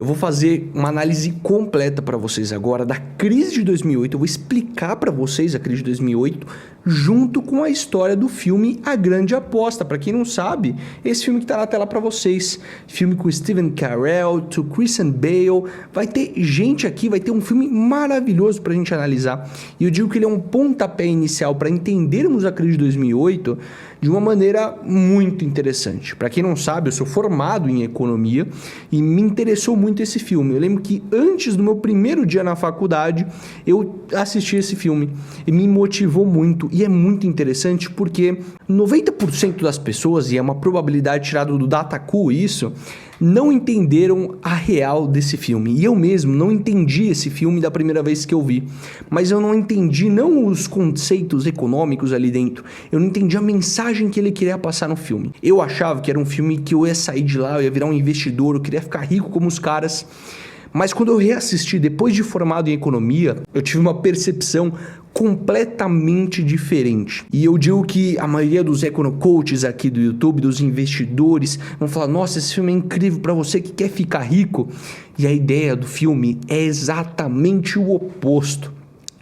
Eu vou fazer uma análise completa para vocês agora da crise de 2008. Eu vou explicar para vocês a crise de 2008 junto com a história do filme A Grande Aposta. Para quem não sabe, esse filme que está na tela para vocês, filme com Steve Carell, com Christian Bale, vai ter gente aqui, vai ter um filme maravilhoso para a gente analisar. E eu digo que ele é um pontapé inicial para entendermos a crise de 2008 de uma maneira muito interessante. Para quem não sabe, eu sou formado em economia e me interessou muito esse filme. Eu lembro que antes do meu primeiro dia na faculdade, eu assisti esse filme e me motivou muito. E é muito interessante porque 90% das pessoas, e é uma probabilidade tirada do Dataku isso, não entenderam a real desse filme. E eu mesmo não entendi esse filme da primeira vez que eu vi. Mas eu não entendi não os conceitos econômicos ali dentro. Eu não entendi a mensagem que ele queria passar no filme. Eu achava que era um filme que eu ia sair de lá, eu ia virar um investidor, eu queria ficar rico como os caras. Mas quando eu reassisti, depois de formado em economia, eu tive uma percepção completamente diferente. E eu digo que a maioria dos econocoaches aqui do YouTube, dos investidores, vão falar: nossa, esse filme é incrível para você que quer ficar rico. E a ideia do filme é exatamente o oposto.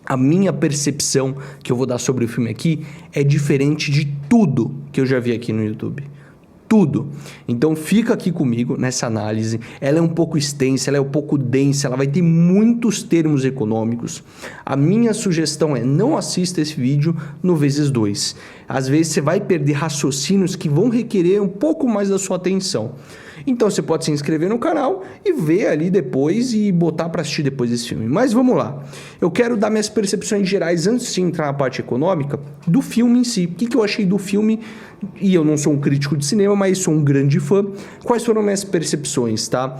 A minha percepção que eu vou dar sobre o filme aqui é diferente de tudo que eu já vi aqui no YouTube. Tudo. Então fica aqui comigo nessa análise. Ela é um pouco extensa, ela é um pouco densa, ela vai ter muitos termos econômicos. A minha sugestão é: não assista esse vídeo no vezes 2. Às vezes você vai perder raciocínios que vão requerer um pouco mais da sua atenção. Então você pode se inscrever no canal e ver ali depois e botar para assistir depois desse filme. Mas vamos lá. Eu quero dar minhas percepções gerais antes de entrar na parte econômica do filme em si. O que eu achei do filme? E eu não sou um crítico de cinema, mas sou um grande fã. Quais foram minhas percepções, tá?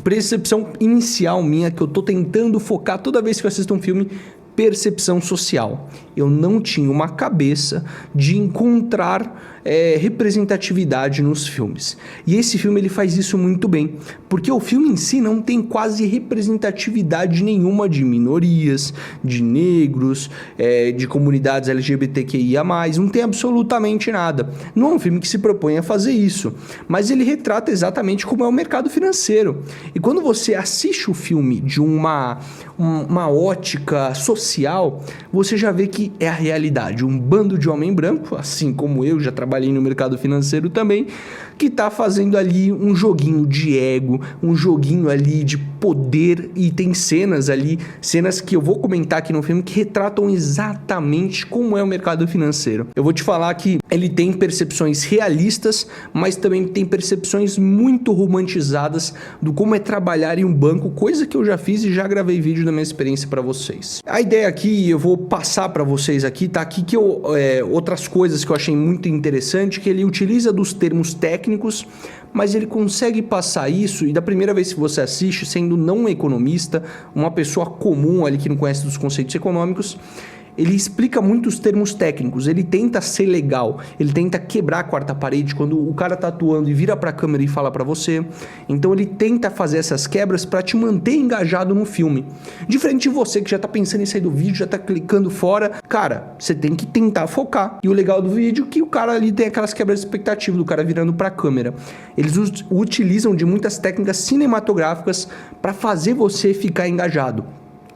Percepção inicial minha, que eu tô tentando focar toda vez que eu assisto um filme: percepção social. Eu não tinha uma cabeça de encontrar representatividade nos filmes. E esse filme ele faz isso muito bem, porque o filme em si não tem quase representatividade nenhuma de minorias, de negros, de comunidades LGBTQIA+, não tem absolutamente nada. Não é um filme que se propõe a fazer isso, mas ele retrata exatamente como é o mercado financeiro. E quando você assiste o filme de uma ótica social, você já vê que é a realidade. Um bando de homem branco, assim como eu já trabalhei no mercado financeiro também, que está fazendo ali um joguinho de ego, um joguinho ali de poder, e tem cenas ali, cenas que eu vou comentar aqui no filme, que retratam exatamente como é o mercado financeiro. Eu vou te falar que ele tem percepções realistas, mas também tem percepções muito romantizadas do como é trabalhar em um banco, coisa que eu já fiz e já gravei vídeo da minha experiência para vocês. A ideia aqui, eu vou passar para vocês aqui, tá aqui que outras coisas que eu achei muito interessante, que ele utiliza dos termos técnicos, mas ele consegue passar isso, e da primeira vez que você assiste, sendo não um economista, uma pessoa comum ali que não conhece dos conceitos econômicos, ele explica muitos termos técnicos, ele tenta ser legal, ele tenta quebrar a quarta parede quando o cara tá atuando e vira pra câmera e fala pra você. Então ele tenta fazer essas quebras pra te manter engajado no filme. Diferente de você que já tá pensando em sair do vídeo, já tá clicando fora, cara, você tem que tentar focar. E o legal do vídeo é que o cara ali tem aquelas quebras de expectativa do cara virando pra câmera. Eles utilizam de muitas técnicas cinematográficas pra fazer você ficar engajado.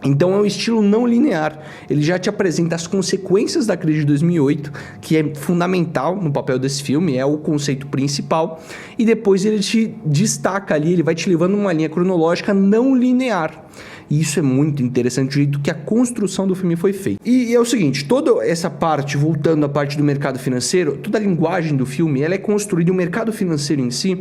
Então é um estilo não linear, ele já te apresenta as consequências da crise de 2008, que é fundamental no papel desse filme, é o conceito principal, e depois ele te destaca ali, ele vai te levando numa linha cronológica não linear. E isso é muito interessante, o jeito que a construção do filme foi feita. E é o seguinte, toda essa parte, voltando à parte do mercado financeiro, toda a linguagem do filme, ela é construída, o mercado financeiro em si,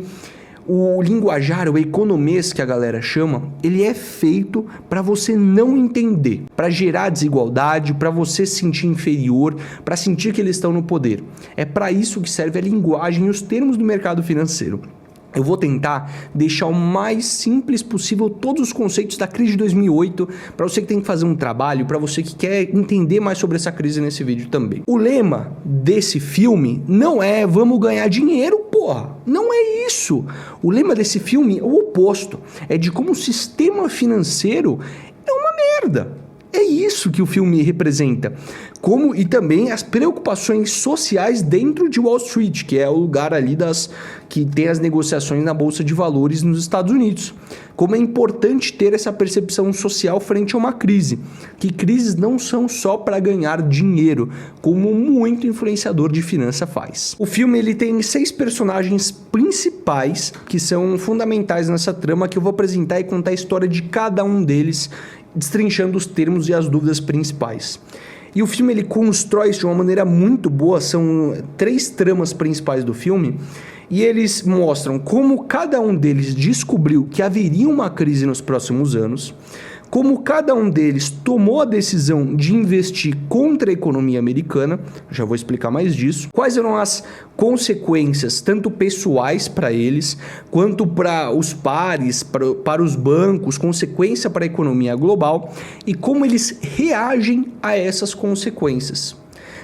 o linguajar, o economês que a galera chama, ele é feito para você não entender, para gerar desigualdade, para você se sentir inferior, para sentir que eles estão no poder. É para isso que serve a linguagem e os termos do mercado financeiro. Eu vou tentar deixar o mais simples possível todos os conceitos da crise de 2008 para você que tem que fazer um trabalho, para você que quer entender mais sobre essa crise nesse vídeo também. O lema desse filme não é "vamos ganhar dinheiro, porra". Não é isso. O lema desse filme é o oposto. É de como o sistema financeiro é uma merda. É isso que o filme representa. E também as preocupações sociais dentro de Wall Street, que é o lugar ali que tem as negociações na Bolsa de Valores nos Estados Unidos. Como é importante ter essa percepção social frente a uma crise, que crises não são só para ganhar dinheiro, como muito influenciador de finança faz. O filme ele tem 6 personagens principais que são fundamentais nessa trama, que eu vou apresentar e contar a história de cada um deles, destrinchando os termos e as dúvidas principais. E o filme ele constrói isso de uma maneira muito boa, são 3 tramas principais do filme, e eles mostram como cada um deles descobriu que haveria uma crise nos próximos anos, como cada um deles tomou a decisão de investir contra a economia americana, já vou explicar mais disso, quais eram as consequências, tanto pessoais para eles, quanto para os pares, para os bancos, consequência para a economia global, e como eles reagem a essas consequências.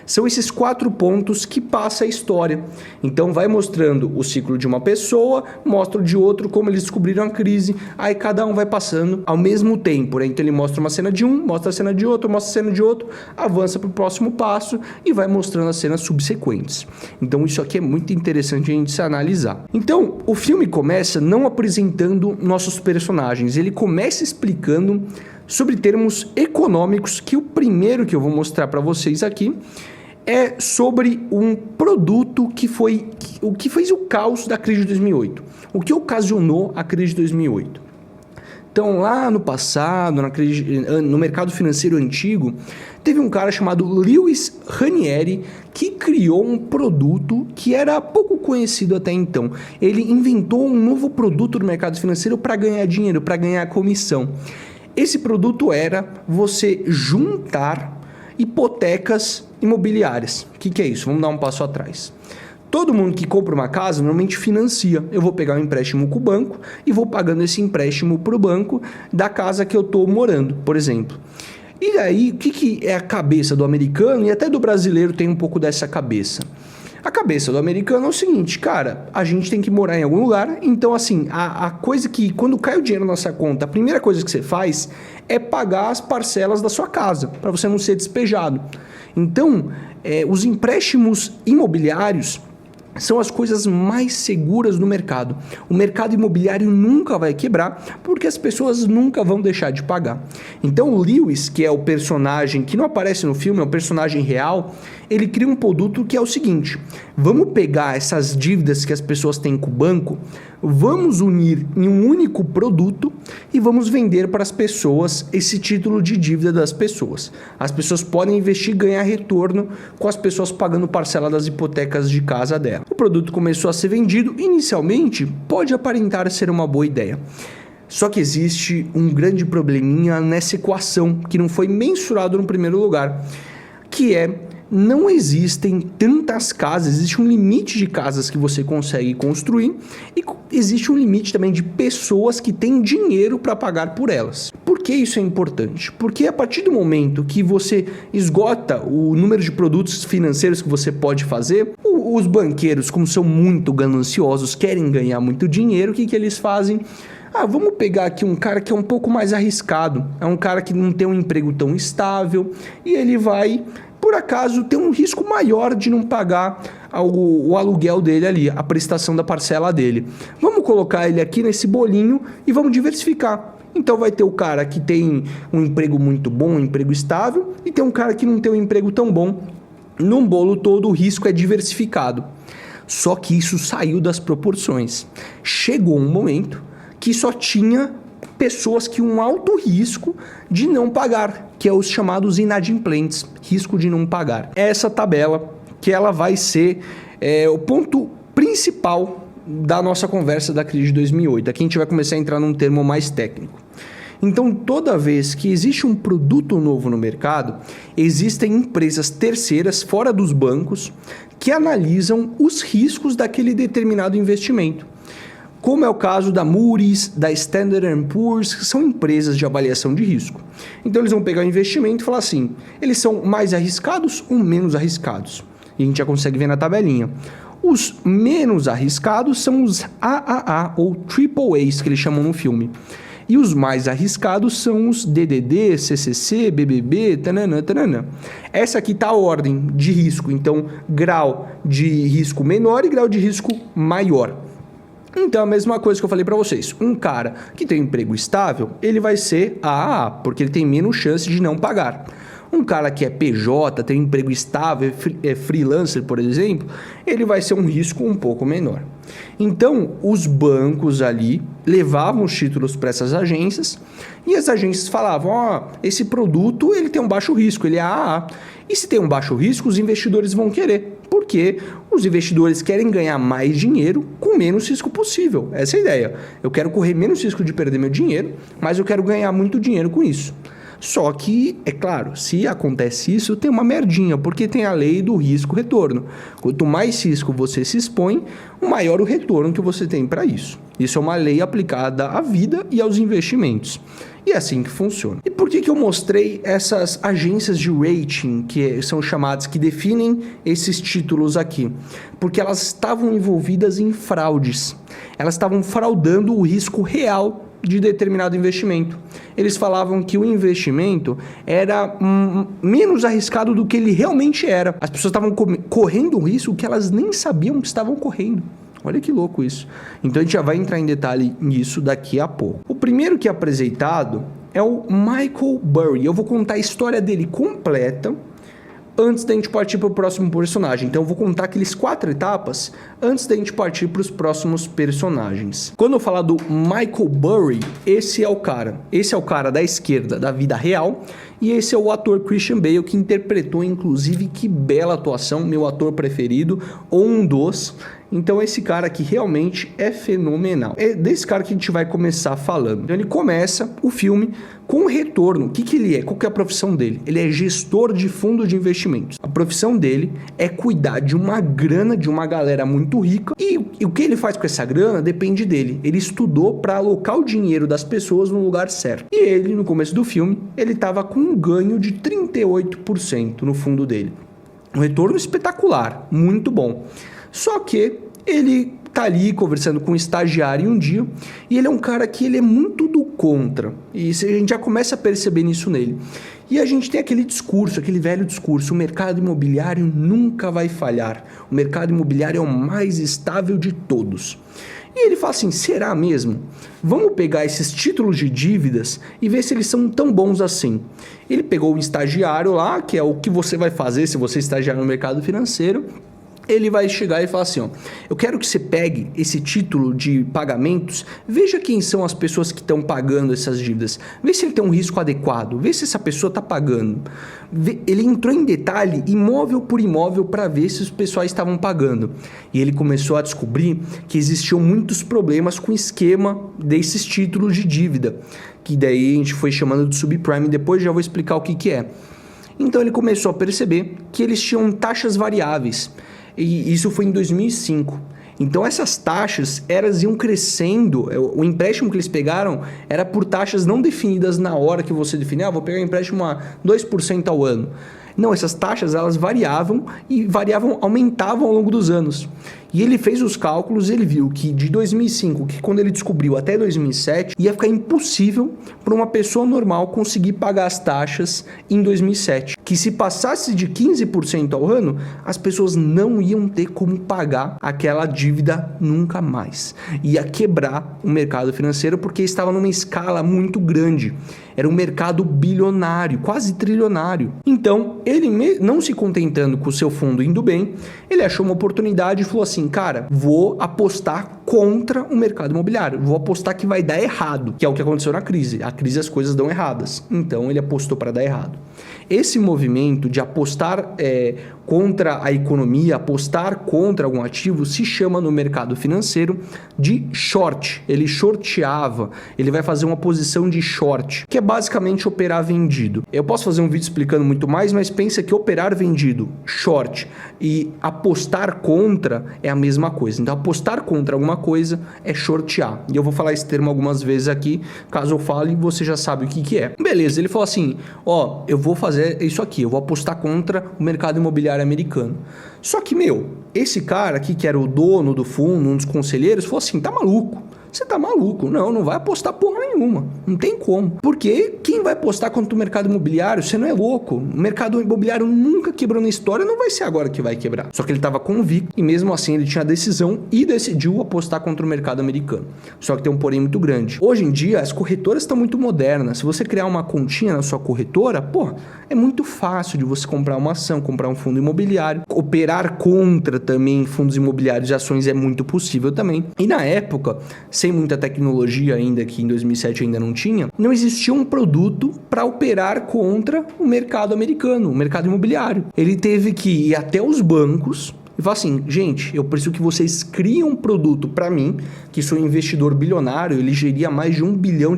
São esses 4 pontos que passa a história. Então vai mostrando o ciclo de uma pessoa, mostra o de outro, como eles descobriram a crise, aí cada um vai passando ao mesmo tempo, né? Então ele mostra uma cena de um, mostra a cena de outro, mostra a cena de outro, avança para o próximo passo e vai mostrando as cenas subsequentes. Então isso aqui é muito interessante a gente se analisar. Então o filme começa não apresentando nossos personagens, ele começa explicando sobre termos econômicos, que o primeiro que eu vou mostrar para vocês aqui é sobre um produto que foi o que fez o caos da crise de 2008. O que ocasionou a crise de 2008? Então, lá no passado, no mercado financeiro antigo, teve um cara chamado Lewis Ranieri que criou um produto que era pouco conhecido até então. Ele inventou um novo produto no mercado financeiro para ganhar dinheiro, para ganhar comissão. Esse produto era você juntar hipotecas imobiliárias. O que é isso? Vamos dar um passo atrás. Todo mundo que compra uma casa normalmente financia. Eu vou pegar um empréstimo com o banco e vou pagando esse empréstimo para o banco da casa que eu estou morando, por exemplo. E aí, o que é a cabeça do americano e até do brasileiro tem um pouco dessa cabeça? A cabeça do americano é o seguinte, cara, a gente tem que morar em algum lugar, então assim, a coisa que quando cai o dinheiro na nossa conta, a primeira coisa que você faz é pagar as parcelas da sua casa, para você não ser despejado. Então, os empréstimos imobiliários são as coisas mais seguras no mercado. O mercado imobiliário nunca vai quebrar, porque as pessoas nunca vão deixar de pagar. Então o Lewis, que é o personagem que não aparece no filme, é um personagem real, ele cria um produto que é o seguinte: vamos pegar essas dívidas que as pessoas têm com o banco, vamos unir em um único produto e vamos vender para as pessoas esse título de dívida das pessoas. As pessoas podem investir e ganhar retorno com as pessoas pagando parcela das hipotecas de casa dela. O produto começou a ser vendido, inicialmente pode aparentar ser uma boa ideia. Só que existe um grande probleminha nessa equação que não foi mensurado no primeiro lugar, que é não existem tantas casas, existe um limite de casas que você consegue construir e existe um limite também de pessoas que têm dinheiro para pagar por elas. Por que isso é importante? Porque a partir do momento que você esgota o número de produtos financeiros que você pode fazer, os banqueiros, como são muito gananciosos, querem ganhar muito dinheiro, o que eles fazem? Vamos pegar aqui um cara que é um pouco mais arriscado, é um cara que não tem um emprego tão estável e ele vai, por acaso, ter um risco maior de não pagar o aluguel dele ali, a prestação da parcela dele. Vamos colocar ele aqui nesse bolinho e vamos diversificar. Então vai ter o cara que tem um emprego muito bom, um emprego estável, e tem um cara que não tem um emprego tão bom. Num bolo todo o risco é diversificado. Só que isso saiu das proporções. Chegou um momento que só tinha pessoas que um alto risco de não pagar, que é os chamados inadimplentes, risco de não pagar. Essa tabela que ela vai ser o ponto principal da nossa conversa da crise de 2008. Aqui a gente vai começar a entrar num termo mais técnico. Então, toda vez que existe um produto novo no mercado, existem empresas terceiras fora dos bancos que analisam os riscos daquele determinado investimento. Como é o caso da Moody's, da Standard & Poor's, que são empresas de avaliação de risco. Então eles vão pegar o investimento e falar assim, eles são mais arriscados ou menos arriscados? E a gente já consegue ver na tabelinha. Os menos arriscados são os AAA ou AAAs, que eles chamam no filme. E os mais arriscados são os DDD, CCC, BBB, tananã, tananã. Essa aqui está a ordem de risco, então grau de risco menor e grau de risco maior. Então, a mesma coisa que eu falei para vocês. Um cara que tem um emprego estável, ele vai ser AAA, porque ele tem menos chance de não pagar. Um cara que é PJ, tem um emprego estável, é freelancer, por exemplo, ele vai ser um risco um pouco menor. Então, os bancos ali levavam os títulos para essas agências e as agências falavam, esse produto ele tem um baixo risco, ele é AAA. E se tem um baixo risco, os investidores vão querer, porque os investidores querem ganhar mais dinheiro com menos risco possível. Essa é a ideia. Eu quero correr menos risco de perder meu dinheiro, mas eu quero ganhar muito dinheiro com isso. Só que, é claro, se acontece isso, tem uma merdinha, porque tem a lei do risco-retorno. Quanto mais risco você se expõe, maior o retorno que você tem para isso. Isso é uma lei aplicada à vida e aos investimentos. E é assim que funciona. E por que eu mostrei essas agências de rating, que são chamadas, que definem esses títulos aqui? Porque elas estavam envolvidas em fraudes. Elas estavam fraudando o risco real de determinado investimento. Eles falavam que o investimento era menos arriscado do que ele realmente era. As pessoas estavam correndo um risco que elas nem sabiam que estavam correndo. Olha que louco isso. Então a gente já vai entrar em detalhe nisso daqui a pouco. O primeiro que é apresentado é o Michael Burry. Eu vou contar a história dele completa antes da gente partir para o próximo personagem. Então eu vou contar aqueles 4 etapas antes da gente partir para os próximos personagens. Quando eu falar do Michael Burry, esse é o cara. Esse é o cara da esquerda, da vida real. E esse é o ator Christian Bale, que interpretou, inclusive, que bela atuação, meu ator preferido, ou um dos. Então esse cara aqui realmente é fenomenal. É desse cara que a gente vai começar falando. Então ele começa o filme com o retorno. O que ele é? Qual que é a profissão dele? Ele é gestor de fundo de investimentos. A profissão dele é cuidar de uma grana de uma galera muito rica. E o que ele faz com essa grana depende dele. Ele estudou para alocar o dinheiro das pessoas no lugar certo. E ele, no começo do filme, ele estava com um ganho de 38% no fundo dele. Um retorno espetacular, muito bom. Só que ele tá ali conversando com um estagiário um dia e ele é um cara que ele é muito do contra. E a gente já começa a perceber isso nele. E a gente tem aquele discurso, aquele velho discurso, o mercado imobiliário nunca vai falhar. O mercado imobiliário é o mais estável de todos. E ele fala assim, será mesmo? Vamos pegar esses títulos de dívidas e ver se eles são tão bons assim. Ele pegou um estagiário lá, que é o que você vai fazer se você estagiar no mercado financeiro. Ele vai chegar e falar assim, eu quero que você pegue esse título de pagamentos, veja quem são as pessoas que estão pagando essas dívidas, vê se ele tem um risco adequado, vê se essa pessoa está pagando. Ele entrou em detalhe, imóvel por imóvel, para ver se os pessoais estavam pagando. E ele começou a descobrir que existiam muitos problemas com o esquema desses títulos de dívida, que daí a gente foi chamando de subprime, depois já vou explicar o que é. Então ele começou a perceber que eles tinham taxas variáveis. E isso foi em 2005. Então essas taxas, elas iam crescendo. O empréstimo que eles pegaram era por taxas não definidas na hora que você definia. Vou pegar um empréstimo a 2% ao ano. Não, essas taxas elas variavam e aumentavam ao longo dos anos. E ele fez os cálculos, ele viu que de 2005, que quando ele descobriu até 2007, ia ficar impossível para uma pessoa normal conseguir pagar as taxas em 2007. Que se passasse de 15% ao ano, as pessoas não iam ter como pagar aquela dívida nunca mais. Ia quebrar o mercado financeiro porque estava numa escala muito grande. Era um mercado bilionário, quase trilionário. Então, ele não se contentando com o seu fundo indo bem, ele achou uma oportunidade e falou assim, cara, vou apostar contra o mercado imobiliário, vou apostar que vai dar errado, que é o que aconteceu na crise. A crise as coisas dão erradas, então ele apostou para dar errado. Esse movimento de apostar contra a economia, apostar contra algum ativo, se chama no mercado financeiro de short. Ele shorteava, ele vai fazer uma posição de short, que é basicamente operar vendido. Eu posso fazer um vídeo explicando muito mais, mas pensa que operar vendido, short, e apostar contra é a mesma coisa. Então apostar contra alguma coisa é shortear. E eu vou falar esse termo algumas vezes aqui, caso eu fale, você já sabe o que é. Beleza, ele falou assim, eu vou fazer isso aqui, eu vou apostar contra o mercado imobiliário americano. Só que, esse cara aqui, que era o dono do fundo, um dos conselheiros, falou assim, tá maluco? Você tá maluco? Não vai apostar porra nenhuma. Não tem como. Porque quem vai apostar contra o mercado imobiliário? Você não é louco. O mercado imobiliário nunca quebrou na história, não vai ser agora que vai quebrar. Só que ele estava convicto e mesmo assim ele tinha a decisão e decidiu apostar contra o mercado americano. Só que tem um porém muito grande. Hoje em dia, as corretoras estão muito modernas. Se você criar uma continha na sua corretora, é muito fácil de você comprar uma ação, comprar um fundo imobiliário. Operar contra também fundos imobiliários e ações é muito possível também. E na época, sem muita tecnologia ainda, que em 2007 ainda não tinha, não existia um produto para operar contra o mercado americano, o mercado imobiliário. Ele teve que ir até os bancos e falar assim, gente, eu preciso que vocês criem um produto para mim, que sou investidor bilionário, ele geria mais de $1 bilhão.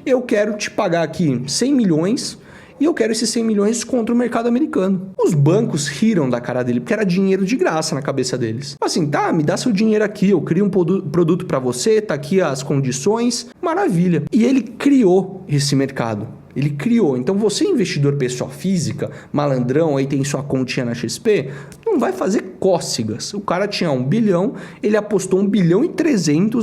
Eu quero te pagar aqui 100 milhões e eu quero esses 100 milhões contra o mercado americano. Os bancos riram da cara dele, porque era dinheiro de graça na cabeça deles. Assim, tá, me dá seu dinheiro aqui, eu crio um produto para você, tá aqui as condições, maravilha. E ele criou esse mercado. Ele criou. Então você, investidor pessoa física, malandrão, aí tem sua continha na XP, não vai fazer cócegas. O cara tinha 1 bilhão, ele apostou 1,3 bilhão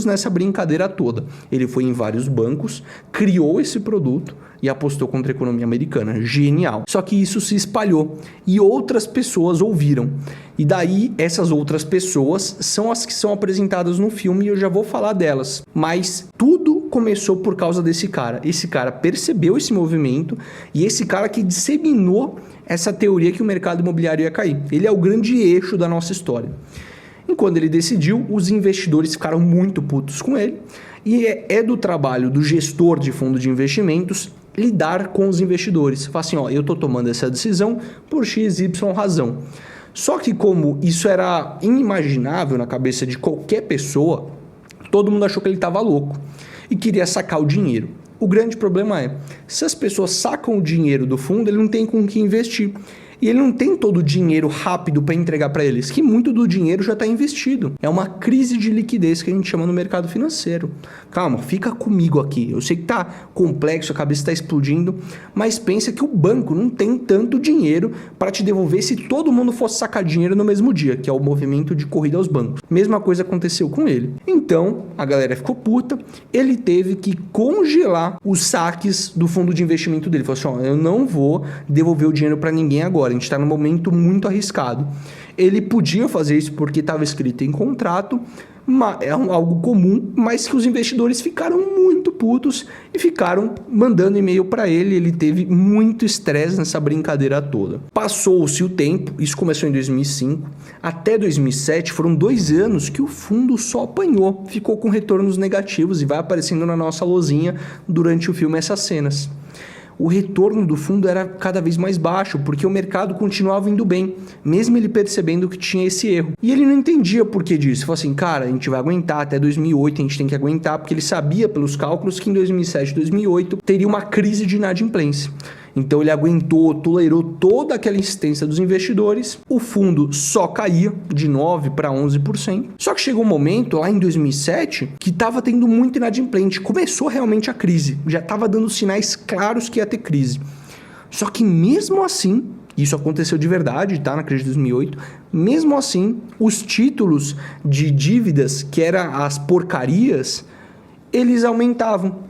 nessa brincadeira toda. Ele foi em vários bancos, criou esse produto e apostou contra a economia americana. Genial. Só que isso se espalhou e outras pessoas ouviram. E daí, essas outras pessoas são as que são apresentadas no filme e eu já vou falar delas. Mas tudo começou por causa desse cara. Esse cara percebeu esse movimento e esse cara que disseminou essa teoria que o mercado imobiliário ia cair. Ele é o grande eixo da nossa história. E quando ele decidiu, os investidores ficaram muito putos com ele. E é do trabalho do gestor de fundo de investimentos lidar com os investidores. Fala assim, eu estou tomando essa decisão por X, Y razão. Só que como isso era inimaginável na cabeça de qualquer pessoa, todo mundo achou que ele estava louco e queria sacar o dinheiro. O grande problema é, se as pessoas sacam o dinheiro do fundo, ele não tem com que investir. E ele não tem todo o dinheiro rápido para entregar para eles, que muito do dinheiro já está investido. É uma crise de liquidez que a gente chama no mercado financeiro. Calma, fica comigo aqui. Eu sei que está complexo, a cabeça está explodindo, mas pensa que o banco não tem tanto dinheiro para te devolver se todo mundo fosse sacar dinheiro no mesmo dia, que é o movimento de corrida aos bancos. Mesma coisa aconteceu com ele. Então, a galera ficou puta, ele teve que congelar os saques do fundo de investimento dele. Ele falou assim, eu não vou devolver o dinheiro para ninguém agora. A gente está num momento muito arriscado. Ele podia fazer isso porque estava escrito em contrato, é algo comum, mas que os investidores ficaram muito putos e ficaram mandando e-mail para ele. Ele teve muito estresse nessa brincadeira toda. Passou-se o tempo, isso começou em 2005, até 2007 foram 2 anos que o fundo só apanhou, ficou com retornos negativos e vai aparecendo na nossa lozinha durante o filme essas cenas. O retorno do fundo era cada vez mais baixo, porque o mercado continuava indo bem, mesmo ele percebendo que tinha esse erro. E ele não entendia por que disso. Ele falou assim, cara, a gente vai aguentar até 2008, a gente tem que aguentar, porque ele sabia pelos cálculos que em 2007 e 2008 teria uma crise de inadimplência. Então ele aguentou, tolerou toda aquela insistência dos investidores, o fundo só caía de 9% para 11%. Só que chegou um momento, lá em 2007, que estava tendo muito inadimplente, começou realmente a crise, já estava dando sinais claros que ia ter crise. Só que mesmo assim, isso aconteceu de verdade, tá? Na crise de 2008, mesmo assim, os títulos de dívidas, que eram as porcarias, eles aumentavam.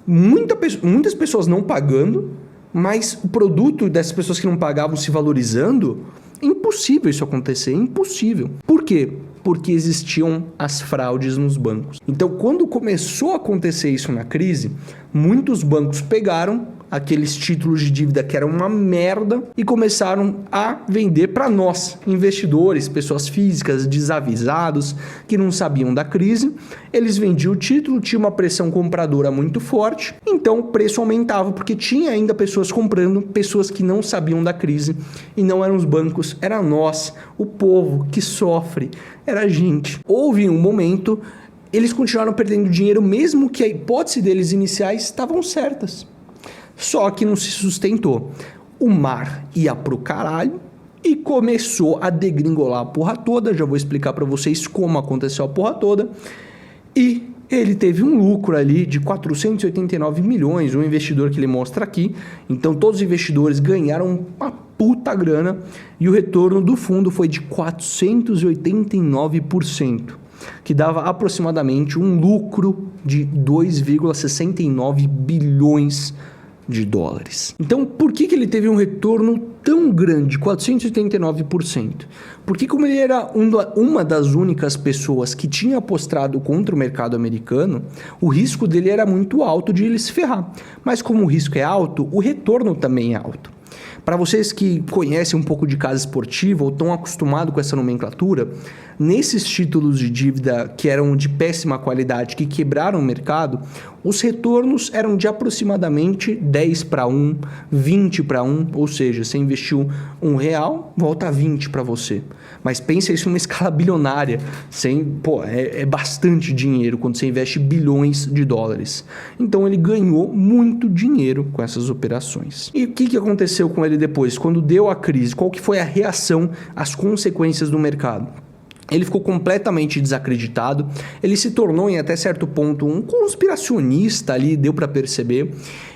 Muitas pessoas não pagando, mas o produto dessas pessoas que não pagavam se valorizando, impossível isso acontecer, impossível. Por quê? Porque existiam as fraudes nos bancos. Então, quando começou a acontecer isso na crise, muitos bancos pegaram aqueles títulos de dívida que eram uma merda e começaram a vender para nós, investidores, pessoas físicas, desavisados, que não sabiam da crise. Eles vendiam o título, tinha uma pressão compradora muito forte, então o preço aumentava, porque tinha ainda pessoas comprando, pessoas que não sabiam da crise, e não eram os bancos, era nós, o povo que sofre, era a gente. Houve um momento, eles continuaram perdendo dinheiro, mesmo que a hipótese deles iniciais estavam certas. Só que não se sustentou. O mar ia pro caralho e começou a degringolar a porra toda. Já vou explicar para vocês como aconteceu a porra toda. E ele teve um lucro ali de 489 milhões, o investidor que ele mostra aqui. Então todos os investidores ganharam uma puta grana e o retorno do fundo foi de 489%. que dava aproximadamente um lucro de 2,69 bilhões de dólares. Então, por que ele teve um retorno tão grande, 489%? Porque como ele era uma das únicas pessoas que tinha apostado contra o mercado americano, o risco dele era muito alto de ele se ferrar. Mas como o risco é alto, o retorno também é alto. Para vocês que conhecem um pouco de casa esportiva ou estão acostumados com essa nomenclatura, nesses títulos de dívida que eram de péssima qualidade, que quebraram o mercado, os retornos eram de aproximadamente 10-1, 20-1, ou seja, você investiu R$1, volta 20 para você. Mas pensa isso em uma escala bilionária, é bastante dinheiro quando você investe bilhões de dólares. Então ele ganhou muito dinheiro com essas operações. E o que aconteceu com ele depois? Quando deu a crise, qual que foi a reação, as consequências do mercado? Ele ficou completamente desacreditado, ele se tornou em até certo ponto um conspiracionista ali, deu para perceber.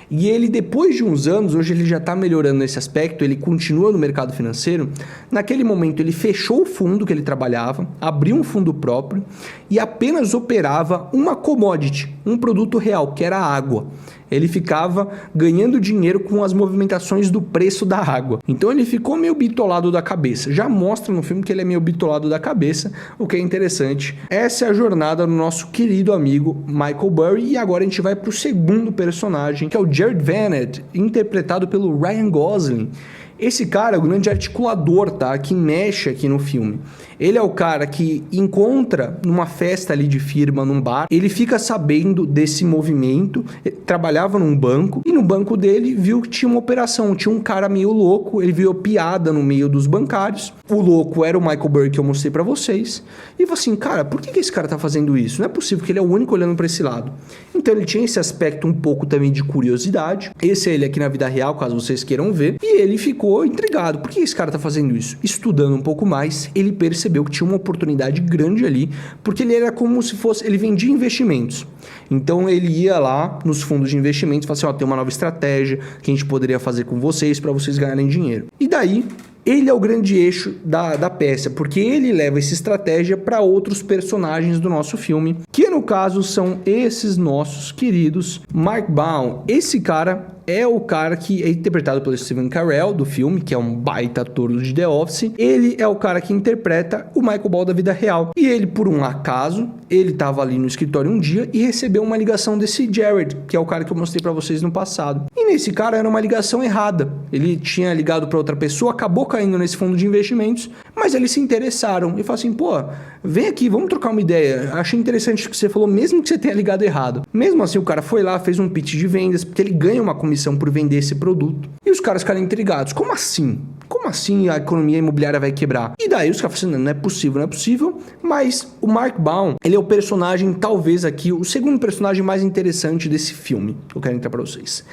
E ele, depois de uns anos, hoje ele já está melhorando nesse aspecto, ele continua no mercado financeiro. Naquele momento ele fechou o fundo que ele trabalhava, abriu um fundo próprio e apenas operava uma commodity, um produto real, que era a água. Ele ficava ganhando dinheiro com as movimentações do preço da água. Então ele ficou meio bitolado da cabeça. Já mostra no filme que ele é meio bitolado da cabeça, o que é interessante. Essa é a jornada do nosso querido amigo Michael Burry. E agora a gente vai para o segundo personagem, que é o Jared Vanett, interpretado pelo Ryan Gosling. Esse cara é o grande articulador, tá? Que mexe aqui no filme. Ele é o cara que encontra numa festa ali de firma, num bar. Ele fica sabendo desse movimento. Ele trabalhava num banco. E no banco dele viu que tinha uma operação. Tinha um cara meio louco. Ele viu piada no meio dos bancários. O louco era o Michael Burry que eu mostrei pra vocês. E falou assim, cara, por que esse cara tá fazendo isso? Não é possível que ele é o único olhando pra esse lado. Então ele tinha esse aspecto um pouco também de curiosidade. Esse é ele aqui na vida real, caso vocês queiram ver. E ele ficou intrigado. Por que esse cara tá fazendo isso? Estudando um pouco mais, ele percebeu que tinha uma oportunidade grande ali, porque ele era como se fosse, ele vendia investimentos. Então ele ia lá nos fundos de investimentos e falava assim, tem uma nova estratégia que a gente poderia fazer com vocês para vocês ganharem dinheiro. E daí ele é o grande eixo da peça, porque ele leva essa estratégia para outros personagens do nosso filme, que no caso são esses nossos queridos Mark Baum. Esse cara é o cara que é interpretado pelo Steve Carell do filme, que é um baita ator de The Office. Ele é o cara que interpreta o Michael Ball da vida real. E ele, por um acaso, ele estava ali no escritório um dia e recebeu uma ligação desse Jared, que é o cara que eu mostrei para vocês no passado. E nesse cara era uma ligação errada. Ele tinha ligado para outra pessoa, acabou caindo nesse fundo de investimentos, mas eles se interessaram e falaram assim, vem aqui, vamos trocar uma ideia. Achei interessante o que você falou, mesmo que você tenha ligado errado. Mesmo assim, o cara foi lá, fez um pitch de vendas, porque ele ganha uma comissão por vender esse produto. E os caras ficaram intrigados. Como assim? Como assim a economia imobiliária vai quebrar? E daí os caras falaram assim, não é possível. Mas o Mark Baum, ele é o personagem, talvez aqui, o segundo personagem mais interessante desse filme, que eu quero entrar para vocês.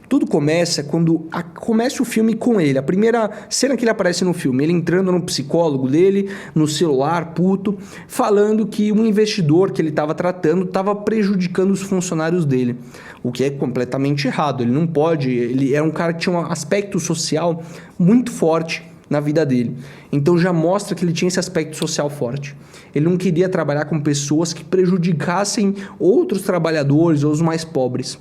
Tudo começa quando começa o filme com ele. A primeira cena que ele aparece no filme, ele entrando no psicólogo dele, no celular, puto, falando que um investidor que ele estava tratando estava prejudicando os funcionários dele. O que é completamente errado. Ele não pode... Ele era um cara que tinha um aspecto social muito forte na vida dele. Então já mostra que ele tinha esse aspecto social forte. Ele não queria trabalhar com pessoas que prejudicassem outros trabalhadores ou os mais pobres.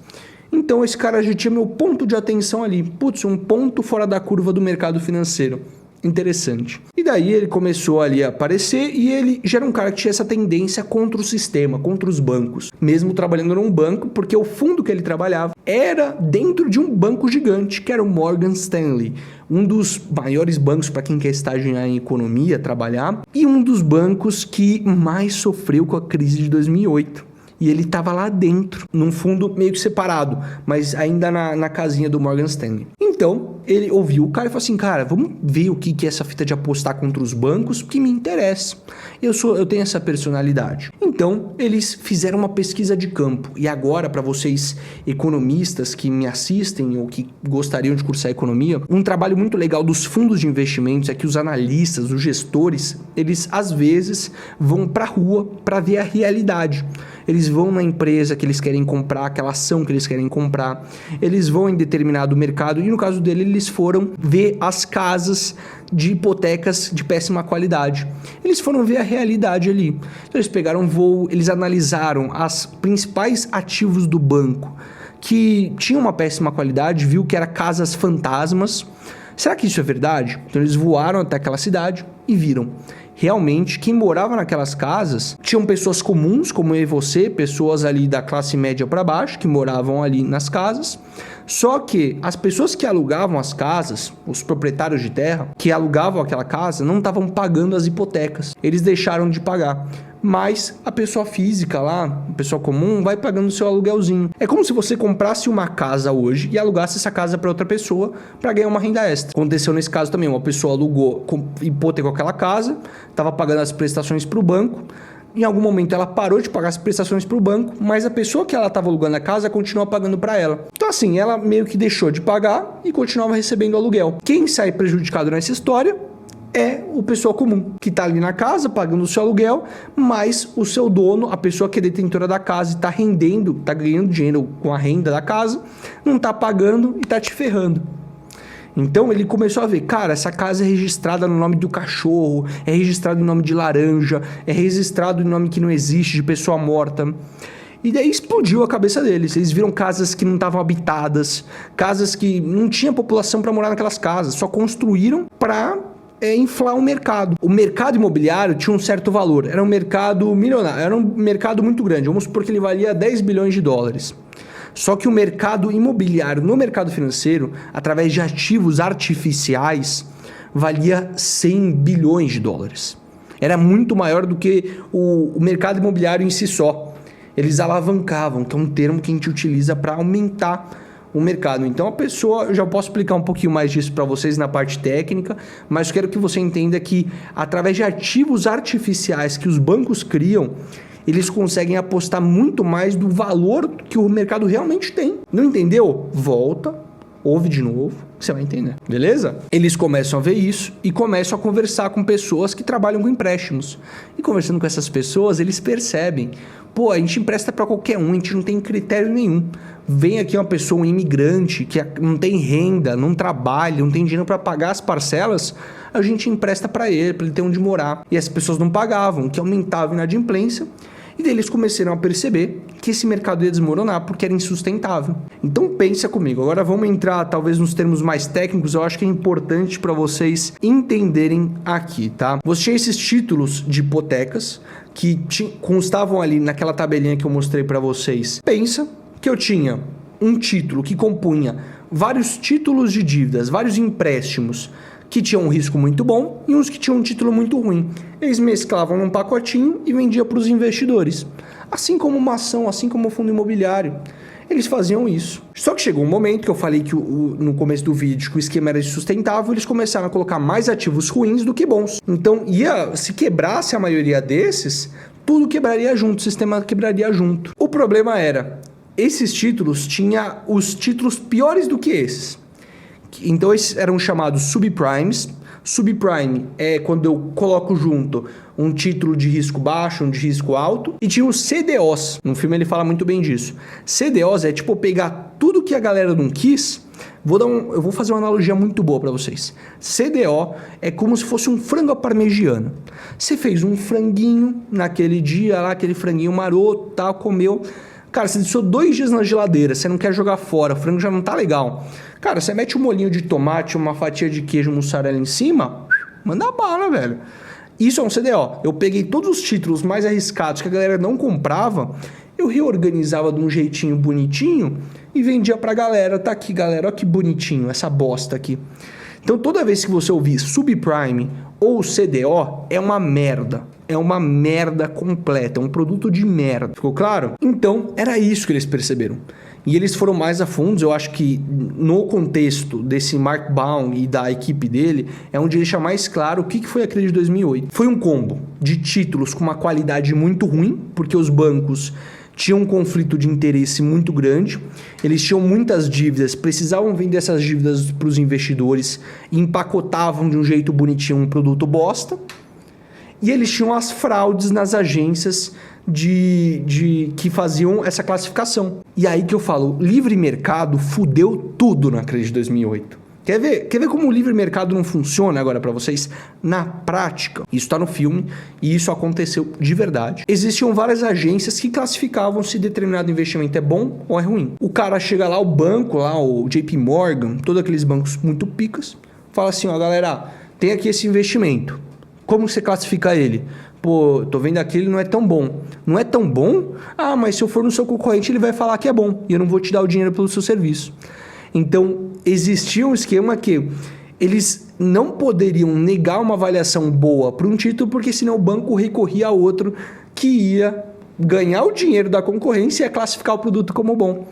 Então esse cara já tinha meu ponto de atenção ali. Putz, um ponto fora da curva do mercado financeiro. Interessante. E daí ele começou ali a aparecer e ele já era um cara que tinha essa tendência contra o sistema, contra os bancos. Mesmo trabalhando num banco, porque o fundo que ele trabalhava era dentro de um banco gigante, que era o Morgan Stanley. Um dos maiores bancos para quem quer estagiar em economia, trabalhar. E um dos bancos que mais sofreu com a crise de 2008. E ele estava lá dentro, num fundo meio que separado, mas ainda na casinha do Morgan Stanley. Então, ele ouviu o cara e falou assim, cara, vamos ver o que é essa fita de apostar contra os bancos, porque me interessa. Eu tenho essa personalidade. Então, eles fizeram uma pesquisa de campo. E agora, para vocês economistas que me assistem ou que gostariam de cursar economia, um trabalho muito legal dos fundos de investimentos é que os analistas, os gestores, eles às vezes vão para a rua para ver a realidade. eles vão na empresa que eles querem comprar, aquela ação que eles querem comprar, eles vão em determinado mercado, e no caso dele, eles foram ver as casas de hipotecas de péssima qualidade. Eles foram ver a realidade ali. Então eles pegaram voo, eles analisaram os principais ativos do banco que tinham uma péssima qualidade, viu que eram casas fantasmas. Será que isso é verdade? Então eles voaram até aquela cidade e viram. Realmente, quem morava naquelas casas tinham pessoas comuns, como eu e você, pessoas ali da classe média para baixo, que moravam ali nas casas. Só que as pessoas que alugavam as casas, os proprietários de terra, que alugavam aquela casa, não estavam pagando as hipotecas. Eles deixaram de pagar. Mas a pessoa física lá, a pessoa comum, vai pagando o seu aluguelzinho. É como se você comprasse uma casa hoje e alugasse essa casa para outra pessoa para ganhar uma renda extra. Aconteceu nesse caso também, uma pessoa alugou, hipotecou aquela casa, estava pagando as prestações para o banco. Em algum momento ela parou de pagar as prestações para o banco, mas a pessoa que ela estava alugando a casa continua pagando para ela. Então assim, ela meio que deixou de pagar e continuava recebendo aluguel. Quem sai prejudicado nessa história é o pessoa comum, que está ali na casa pagando o seu aluguel, mas o seu dono, a pessoa que é detentora da casa e está rendendo, está ganhando dinheiro com a renda da casa, não está pagando e está te ferrando. Então ele começou a ver, cara, essa casa é registrada no nome do cachorro, é registrado em nome de laranja, é registrado em nome que não existe, de pessoa morta. E daí explodiu a cabeça deles. Eles viram casas que não estavam habitadas, casas que não tinha população para morar naquelas casas, só construíram para inflar o mercado. O mercado imobiliário tinha um certo valor, era um mercado milionário, era um mercado muito grande, vamos supor que ele valia 10 bilhões de dólares. Só que o mercado imobiliário no mercado financeiro, através de ativos artificiais, valia 100 bilhões de dólares. Era muito maior do que o mercado imobiliário em si só. Eles alavancavam, que é um termo que a gente utiliza para aumentar o mercado. Então a pessoa, eu já posso explicar um pouquinho mais disso para vocês na parte técnica, mas quero que você entenda que através de ativos artificiais que os bancos criam, eles conseguem apostar muito mais do valor que o mercado realmente tem. Não entendeu? Volta, ouve de novo, você vai entender. Beleza? Eles começam a ver isso e começam a conversar com pessoas que trabalham com empréstimos. E conversando com essas pessoas, eles percebem, pô, a gente empresta para qualquer um, a gente não tem critério nenhum. Vem aqui uma pessoa, um imigrante, que não tem renda, não trabalha, não tem dinheiro para pagar as parcelas, a gente empresta para ele ter onde morar. E as pessoas não pagavam, que aumentava a inadimplência. E daí eles começaram a perceber que esse mercado ia desmoronar porque era insustentável. Então pensa comigo. Agora vamos entrar talvez nos termos mais técnicos. Eu acho que é importante para vocês entenderem aqui, tá? Você tinha esses títulos de hipotecas que constavam ali naquela tabelinha que eu mostrei para vocês. Pensa que eu tinha um título que compunha vários títulos de dívidas, vários empréstimos que tinham um risco muito bom e uns que tinham um título muito ruim. Eles mesclavam num pacotinho e vendiam para os investidores. Assim como uma ação, assim como o fundo imobiliário. Eles faziam isso. Só que chegou um momento que eu falei que no começo do vídeo que o esquema era insustentável, eles começaram a colocar mais ativos ruins do que bons. Então, se quebrasse a maioria desses, tudo quebraria junto, o sistema quebraria junto. O problema era, esses títulos tinham os títulos piores do que esses. Então esses eram chamados subprimes. Subprime é quando eu coloco junto um título de risco baixo, um de risco alto. E tinha os CDOs. No filme ele fala muito bem disso. CDOs é tipo pegar tudo que a galera não quis. Eu vou fazer uma analogia muito boa para vocês. CDO é como se fosse um frango à parmegiana. Você fez um franguinho naquele dia lá, aquele franguinho maroto, tal, comeu. Cara, você deixou 2 dias na geladeira, você não quer jogar fora, o frango já não tá legal. Cara, você mete um molhinho de tomate, uma fatia de queijo mussarela em cima, manda bala, velho. Isso é um CDO. Eu peguei todos os títulos mais arriscados que a galera não comprava, eu reorganizava de um jeitinho bonitinho e vendia pra galera. Tá aqui, galera, olha que bonitinho essa bosta aqui. Então, toda vez que você ouvir subprime ou CDO, é uma merda. É uma merda completa, é um produto de merda. Ficou claro? Então, era isso que eles perceberam. E eles foram mais a fundo. Eu acho que no contexto desse Mark Baum e da equipe dele, é onde ele deixa mais claro o que foi a crise de 2008. Foi um combo de títulos com uma qualidade muito ruim, porque os bancos tinham um conflito de interesse muito grande, eles tinham muitas dívidas, precisavam vender essas dívidas para os investidores e empacotavam de um jeito bonitinho um produto bosta. E eles tinham as fraudes nas agências que faziam essa classificação. E aí que eu falo, livre mercado fudeu tudo na crise de 2008. Quer ver como o livre mercado não funciona agora para vocês? Na prática, isso está no filme e isso aconteceu de verdade. Existiam várias agências que classificavam se determinado investimento é bom ou é ruim. O cara chega lá, o banco, lá, o JP Morgan, todos aqueles bancos muito picas, fala assim, ó galera, tem aqui esse investimento. Como você classifica ele? Pô, tô vendo aqui, ele não é tão bom. Não é tão bom? Ah, mas se eu for no seu concorrente, ele vai falar que é bom e eu não vou te dar o dinheiro pelo seu serviço. Então, existia um esquema que eles não poderiam negar uma avaliação boa para um título, porque senão o banco recorria a outro que ia ganhar o dinheiro da concorrência e ia classificar o produto como bom.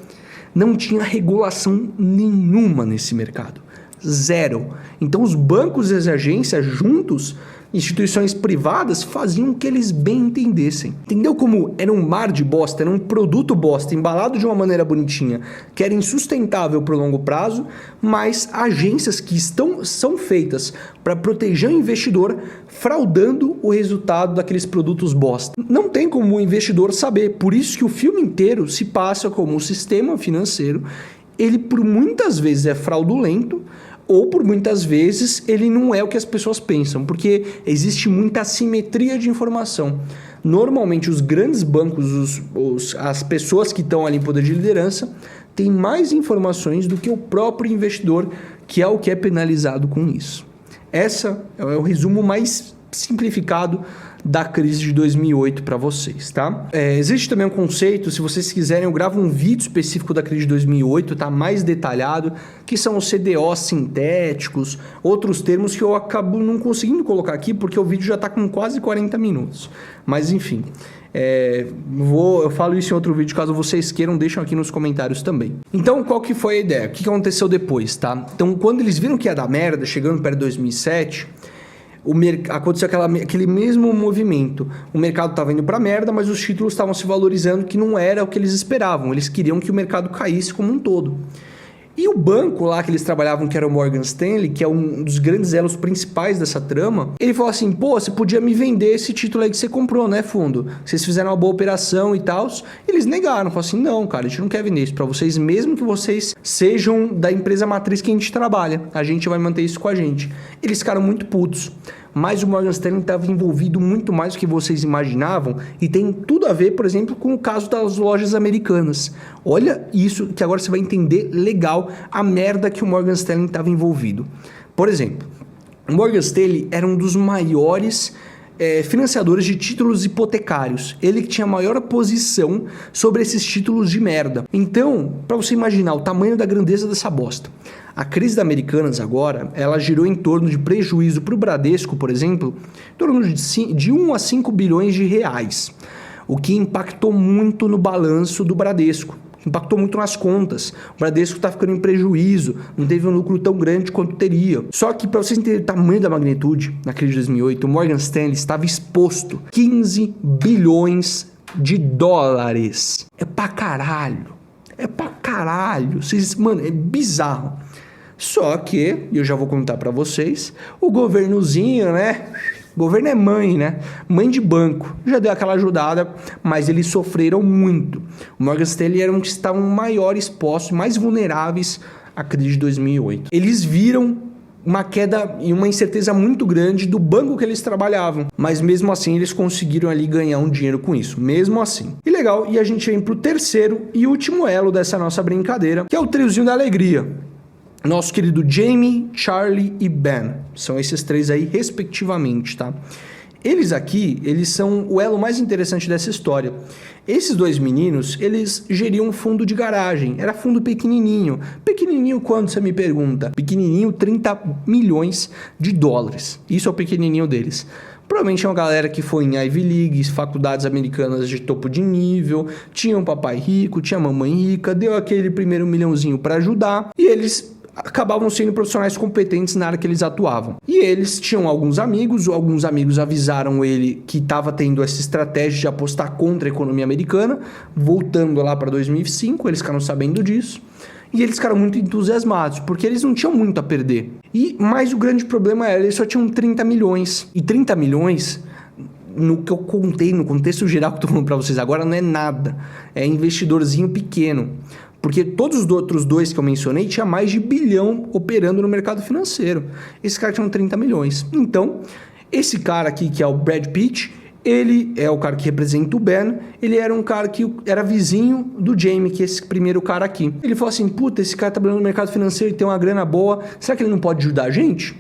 Não tinha regulação nenhuma nesse mercado. Zero. Então, os bancos e as agências juntos, instituições privadas, faziam o que eles bem entendessem. Entendeu como era um mar de bosta, era um produto bosta, embalado de uma maneira bonitinha, que era insustentável para o longo prazo, mas agências que são feitas para proteger o investidor, fraudando o resultado daqueles produtos bosta. Não tem como o investidor saber, por isso que o filme inteiro se passa como o sistema financeiro, ele por muitas vezes é fraudulento, ou por muitas vezes ele não é o que as pessoas pensam, porque existe muita assimetria de informação. Normalmente os grandes bancos, as pessoas que estão ali em poder de liderança, têm mais informações do que o próprio investidor, que é o que é penalizado com isso. Essa é o resumo mais simplificado da crise de 2008 para vocês, tá? Existe também um conceito, se vocês quiserem, eu gravo um vídeo específico da crise de 2008, tá? Mais detalhado, que são os CDOs sintéticos, outros termos que eu acabo não conseguindo colocar aqui, porque o vídeo já tá com quase 40 minutos. Mas, enfim, eu falo isso em outro vídeo, caso vocês queiram, deixam aqui nos comentários também. Então, qual que foi a ideia? O que aconteceu depois, tá? Então, quando eles viram que ia dar merda, chegando perto de 2007... aconteceu aquele mesmo movimento. O mercado estava indo para merda, mas os títulos estavam se valorizando, que não era o que eles esperavam. Eles queriam que o mercado caísse como um todo. E o banco lá que eles trabalhavam, que era o Morgan Stanley, que é um dos grandes elos principais dessa trama, ele falou assim, pô, você podia me vender esse título aí que você comprou, né, fundo? Vocês fizeram uma boa operação e tal. Eles negaram, falaram assim, não, cara, a gente não quer vender isso para vocês, mesmo que vocês sejam da empresa matriz que a gente trabalha. A gente vai manter isso com a gente. Eles ficaram muito putos. Mas o Morgan Stanley estava envolvido muito mais do que vocês imaginavam e tem tudo a ver, por exemplo, com o caso das lojas americanas. Olha isso, que agora você vai entender legal a merda que o Morgan Stanley estava envolvido. Por exemplo, o Morgan Stanley era um dos maiores financiadores de títulos hipotecários. Ele que tinha a maior posição sobre esses títulos de merda. Então, para você imaginar o tamanho da grandeza dessa bosta. A crise da Americanas agora, ela girou em torno de prejuízo para o Bradesco, por exemplo, em torno de 1 a 5 bilhões de reais, o que impactou muito no balanço do Bradesco, impactou muito nas contas. O Bradesco está ficando em prejuízo, não teve um lucro tão grande quanto teria. Só que para vocês entenderem o tamanho da magnitude, na crise de 2008, o Morgan Stanley estava exposto 15 bilhões de dólares. É pra caralho. É pra caralho. Mano, é bizarro. Só que, e eu já vou contar pra vocês, o governozinho, né? O governo é mãe, né? Mãe de banco. Já deu aquela ajudada, mas eles sofreram muito. O Morgan Stanley era um que estavam maior expostos, mais vulneráveis à crise de 2008. Eles viram uma queda e uma incerteza muito grande do banco que eles trabalhavam. Mas mesmo assim, eles conseguiram ali ganhar um dinheiro com isso. Mesmo assim. E legal, e a gente vem pro terceiro e último elo dessa nossa brincadeira, que é o triozinho da alegria. Nosso querido Jamie, Charlie e Ben. São esses três aí, respectivamente, tá? Eles aqui, eles são o elo mais interessante dessa história. Esses dois meninos, eles geriam um fundo de garagem. Era fundo pequenininho. Pequenininho quando, você me pergunta? Pequenininho, 30 milhões de dólares. Isso é o pequenininho deles. Provavelmente é uma galera que foi em Ivy League, faculdades americanas de topo de nível, tinha um papai rico, tinha mamãe rica, deu aquele primeiro milhãozinho para ajudar e eles acabavam sendo profissionais competentes na área que eles atuavam. E eles tinham alguns amigos avisaram ele que estava tendo essa estratégia de apostar contra a economia americana, voltando lá para 2005, eles ficaram sabendo disso. E eles ficaram muito entusiasmados, porque eles não tinham muito a perder. Mas o grande problema era, eles só tinham 30 milhões. E 30 milhões no que eu contei, no contexto geral que eu tô falando pra vocês agora, não é nada. É investidorzinho pequeno. Porque todos os outros dois que eu mencionei tinha mais de bilhão operando no mercado financeiro. Esse cara tinha 30 milhões. Então, esse cara aqui, que é o Brad Pitt, ele é o cara que representa o Ben, ele era um cara que era vizinho do Jamie, que é esse primeiro cara aqui. Ele falou assim, puta, esse cara tá trabalhando no mercado financeiro e tem uma grana boa, será que ele não pode ajudar a gente?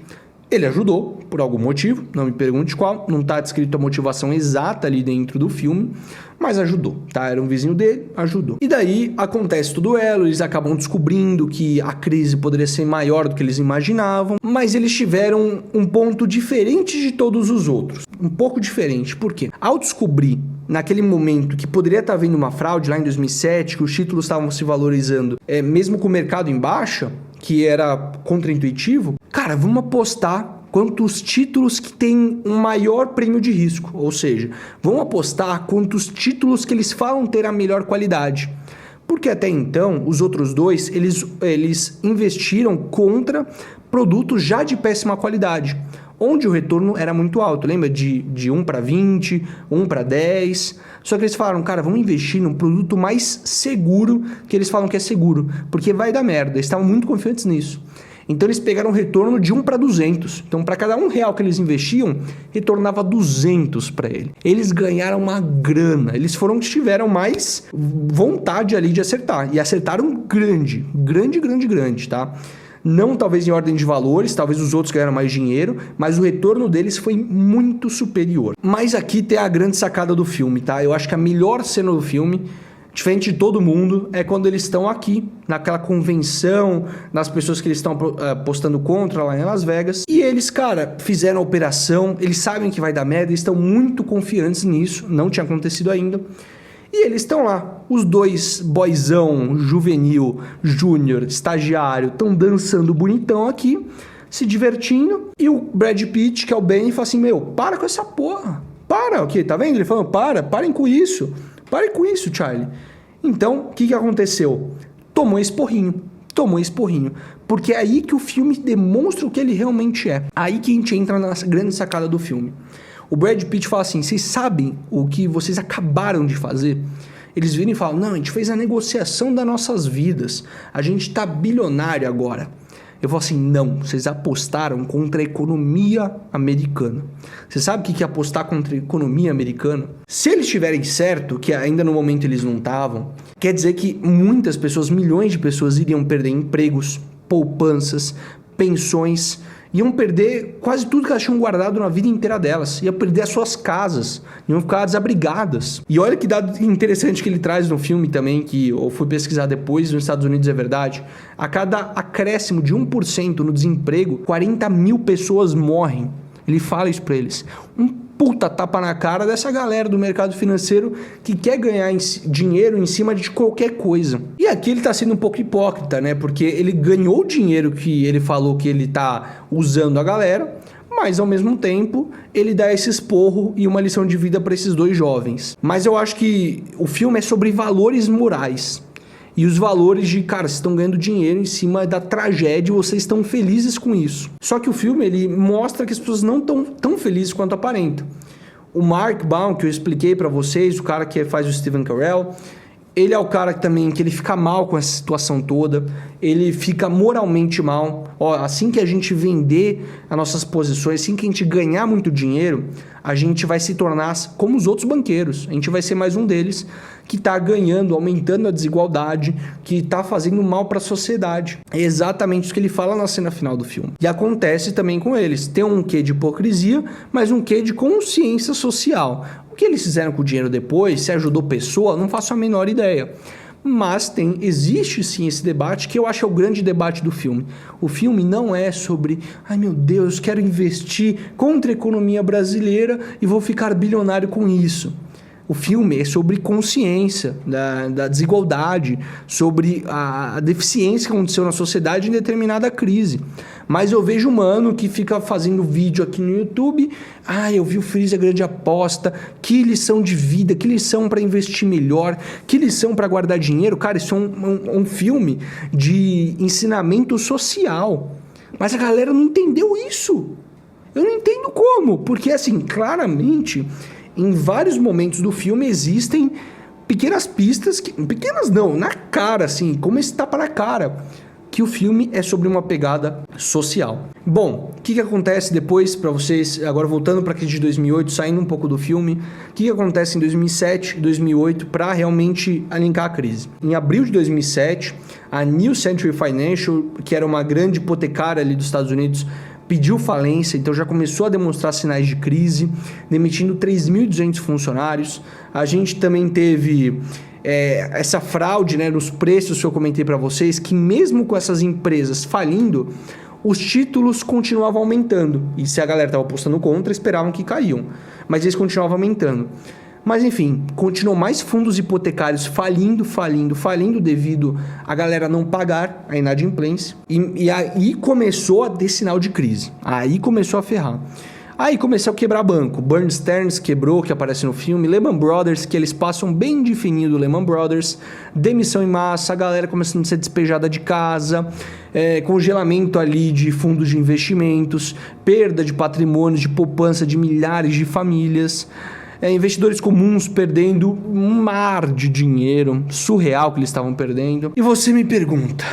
Ele ajudou, por algum motivo, não me pergunte qual, não está descrito a motivação exata ali dentro do filme, mas ajudou, tá? Era um vizinho dele, ajudou. E daí acontece tudo elo, eles acabam descobrindo que a crise poderia ser maior do que eles imaginavam, mas eles tiveram um ponto diferente de todos os outros, um pouco diferente, por quê? Ao descobrir naquele momento que poderia estar havendo uma fraude lá em 2007, que os títulos estavam se valorizando, mesmo com o mercado em baixa, que era contraintuitivo, cara, vamos apostar quantos títulos que tem um maior prêmio de risco, ou seja, vamos apostar quantos títulos que eles falam ter a melhor qualidade. Porque até então, os outros dois, eles investiram contra produtos já de péssima qualidade, onde o retorno era muito alto, lembra? De 1 para 20, 1 para 10. Só que eles falaram, cara, vamos investir num produto mais seguro, que eles falam que é seguro, porque vai dar merda. Eles estavam muito confiantes nisso. Então eles pegaram um retorno de 1 para 200. Então para cada R$1 que eles investiam, retornava 200 para ele. Eles ganharam uma grana. Eles foram que tiveram mais vontade ali de acertar. E acertaram grande, tá? Não talvez em ordem de valores, talvez os outros ganharam mais dinheiro, mas o retorno deles foi muito superior. Mas aqui tem a grande sacada do filme, tá? Eu acho que a melhor cena do filme, diferente de todo mundo, é quando eles estão aqui, naquela convenção, nas pessoas que eles estão apostando contra lá em Las Vegas. E eles, cara, fizeram a operação, eles sabem que vai dar merda, eles estão muito confiantes nisso, não tinha acontecido ainda. E eles estão lá, os dois boyzão, juvenil, júnior, estagiário, estão dançando bonitão aqui, se divertindo. E o Brad Pitt, que é o Ben, fala assim, meu, para com essa porra. Para, ok, tá vendo? Ele falando, parem com isso. Parem com isso, Charlie. Então, o que aconteceu? Tomou esporrinho. Porque é aí que o filme demonstra o que ele realmente é. Aí que a gente entra na grande sacada do filme. O Brad Pitt fala assim, vocês sabem o que vocês acabaram de fazer? Eles viram e falam, não, a gente fez a negociação das nossas vidas, a gente tá bilionário agora. Eu falo assim, não, vocês apostaram contra a economia americana. Você sabe o que é apostar contra a economia americana? Se eles tiverem certo, que ainda no momento eles não estavam, quer dizer que muitas pessoas, milhões de pessoas iriam perder empregos, poupanças, pensões, iam perder quase tudo que elas tinham guardado na vida inteira delas. Iam perder as suas casas. Iam ficar desabrigadas. E olha que dado interessante que ele traz no filme também, que eu fui pesquisar depois, nos Estados Unidos é verdade. A cada acréscimo de 1% no desemprego, 40 mil pessoas morrem. Ele fala isso pra eles. Um puta tapa na cara dessa galera do mercado financeiro que quer ganhar dinheiro em cima de qualquer coisa. E aqui ele tá sendo um pouco hipócrita, né? Porque ele ganhou o dinheiro que ele falou que ele tá usando a galera, mas ao mesmo tempo ele dá esse esporro e uma lição de vida para esses dois jovens. Mas eu acho que o filme é sobre valores morais. E os valores de, cara, vocês estão ganhando dinheiro em cima da tragédia e vocês estão felizes com isso. Só que o filme, ele mostra que as pessoas não estão tão felizes quanto aparentam. O Mark Baum, que eu expliquei pra vocês, o cara que faz o Steve Carell, ele é o cara que também, que ele fica mal com essa situação toda, ele fica moralmente mal. Ó, assim que a gente vender as nossas posições, assim que a gente ganhar muito dinheiro, a gente vai se tornar como os outros banqueiros. A gente vai ser mais um deles que está ganhando, aumentando a desigualdade, que está fazendo mal para a sociedade. É exatamente isso que ele fala na cena final do filme. E acontece também com eles. Tem um quê de hipocrisia, mas um quê de consciência social. O que eles fizeram com o dinheiro depois, se ajudou pessoa, não faço a menor ideia. Mas existe sim esse debate, que eu acho que é o grande debate do filme. O filme não é sobre, ai meu Deus, quero investir contra a economia brasileira e vou ficar bilionário com isso. O filme é sobre consciência da desigualdade, sobre a deficiência que aconteceu na sociedade em determinada crise. Mas eu vejo um mano que fica fazendo vídeo aqui no YouTube, eu vi o Freeza Grande Aposta, que lição de vida, que lição para investir melhor, que lição para guardar dinheiro. Cara, isso é um filme de ensinamento social. Mas a galera não entendeu isso. Eu não entendo como, porque assim, claramente em vários momentos do filme existem pequenas pistas, pequenas não, na cara, assim, como esse tapa na cara, que o filme é sobre uma pegada social. Bom, o que acontece depois, para vocês, agora voltando para a crise de 2008, saindo um pouco do filme, o que acontece em 2007 e 2008 para realmente alinhar a crise? Em abril de 2007, a New Century Financial, que era uma grande hipotecária ali dos Estados Unidos, pediu falência, então já começou a demonstrar sinais de crise, demitindo 3.200 funcionários. A gente também teve essa fraude, né, nos preços que eu comentei para vocês, que mesmo com essas empresas falindo, os títulos continuavam aumentando. E se a galera estava apostando contra, esperavam que caíam. Mas eles continuavam aumentando. Mas enfim, continuam mais fundos hipotecários falindo devido a galera não pagar a inadimplência. E aí começou a ter sinal de crise. Aí começou a ferrar. Aí começou a quebrar banco. Bear Stearns quebrou, que aparece no filme. Lehman Brothers, que eles passam bem definido, Lehman Brothers. Demissão em massa, a galera começando a ser despejada de casa. Congelamento ali de fundos de investimentos. Perda de patrimônios, de poupança de milhares de famílias. Investidores comuns perdendo um mar de dinheiro surreal que eles estavam perdendo. E você me pergunta,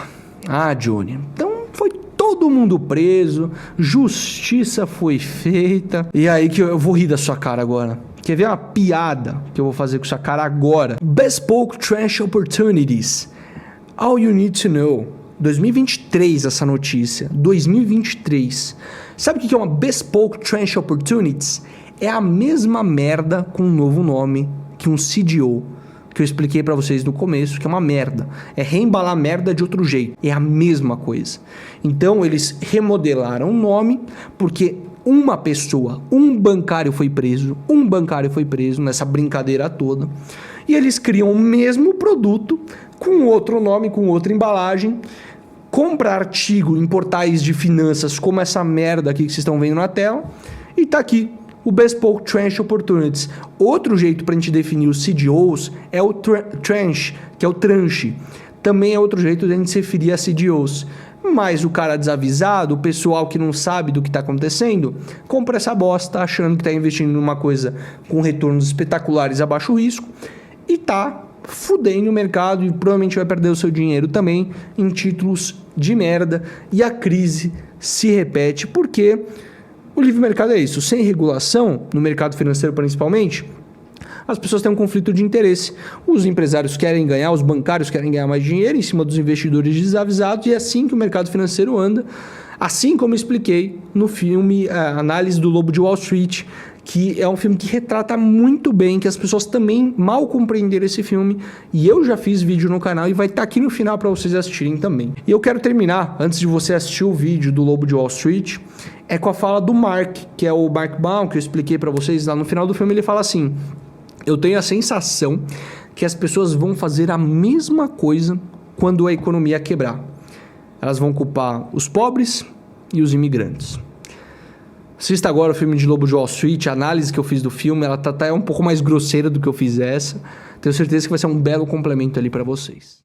Johnny, então foi todo mundo preso, justiça foi feita, e aí que eu vou rir da sua cara agora. Quer ver uma piada que eu vou fazer com sua cara agora? Bespoke Trash Opportunities. All you need to know. 2023 essa notícia. 2023. Sabe o que é uma Bespoke Trash Opportunities? É a mesma merda com um novo nome que um CDO, que eu expliquei pra vocês no começo, que é uma merda. É reembalar merda de outro jeito. É a mesma coisa. Então, eles remodelaram o nome, porque uma pessoa, um bancário foi preso nessa brincadeira toda. E eles criam o mesmo produto, com outro nome, com outra embalagem. Compra artigo em portais de finanças, como essa merda aqui que vocês estão vendo na tela. E tá aqui. O Bespoke Tranche Opportunities. Outro jeito para a gente definir os CDOs é o tranche, que é o tranche. Também é outro jeito de a gente se referir a CDOs. Mas o cara desavisado, o pessoal que não sabe do que está acontecendo, compra essa bosta achando que está investindo numa coisa com retornos espetaculares a baixo risco e tá fudendo o mercado e provavelmente vai perder o seu dinheiro também em títulos de merda. E a crise se repete porque o livre mercado é isso. Sem regulação, no mercado financeiro principalmente, as pessoas têm um conflito de interesse. Os empresários querem ganhar, os bancários querem ganhar mais dinheiro em cima dos investidores desavisados, e é assim que o mercado financeiro anda. Assim como eu expliquei no filme a Análise do Lobo de Wall Street, que é um filme que retrata muito bem, que as pessoas também mal compreenderam esse filme, e eu já fiz vídeo no canal e vai estar aqui no final para vocês assistirem também. E eu quero terminar, antes de você assistir o vídeo do Lobo de Wall Street, com a fala do Mark, que é o Mark Baum, que eu expliquei para vocês lá no final do filme. Ele fala assim: eu tenho a sensação que as pessoas vão fazer a mesma coisa quando a economia quebrar. Elas vão culpar os pobres e os imigrantes. Assista agora o filme de Lobo de Wall Street, a análise que eu fiz do filme, ela tá um pouco mais grosseira do que eu fiz essa. Tenho certeza que vai ser um belo complemento ali para vocês.